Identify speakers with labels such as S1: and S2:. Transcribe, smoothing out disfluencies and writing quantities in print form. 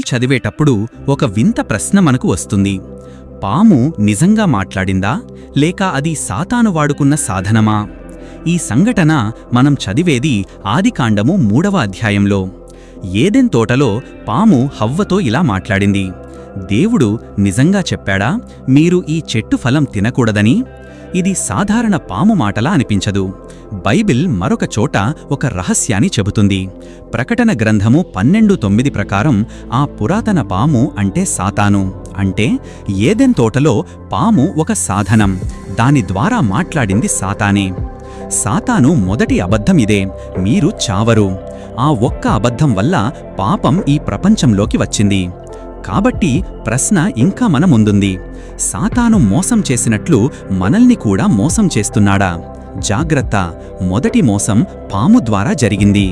S1: చదివేటప్పుడు ఒక వింత ప్రశ్న మనకు వస్తుంది. పాము నిజంగా మాట్లాడిందా, లేక అది సాతాను వాడుకున్న సాధనమా? ఈ సంఘటన మనం చదివేది ఆదికాండము 3వ అధ్యాయంలో. ఏదెన్ తోటలో పాము హవ్వతో ఇలా మాట్లాడింది. దేవుడు నిజంగా చెప్పాడా, మీరు ఈ చెట్టు ఫలం తినకూడదని? ఇది సాధారణ పాము మాటలా అనిపించదు. బైబిల్ మరొక చోట ఒక రహస్యాన్ని చెబుతుంది. ప్రకటన గ్రంథము 12:9 ప్రకారం ఆ పురాతన పాము అంటే సాతాను. అంటే ఏదెన్ తోటలో పాము ఒక సాధనం, దాని ద్వారా మాట్లాడింది సాతానే. సాతాను మొదటి అబద్ధం ఇదే: మీరు చావరు. ఆ ఒక్క అబద్ధం వల్ల పాపం ఈ ప్రపంచంలోకి వచ్చింది. కాబట్టి ప్రశ్న ఇంకా మన ముందుంది: సాతాను మోసం చేసినట్లు మనల్ని కూడా మోసం చేస్తున్నాడా? జాగ్రత్త, మొదటి మోసం పాము ద్వారా జరిగింది.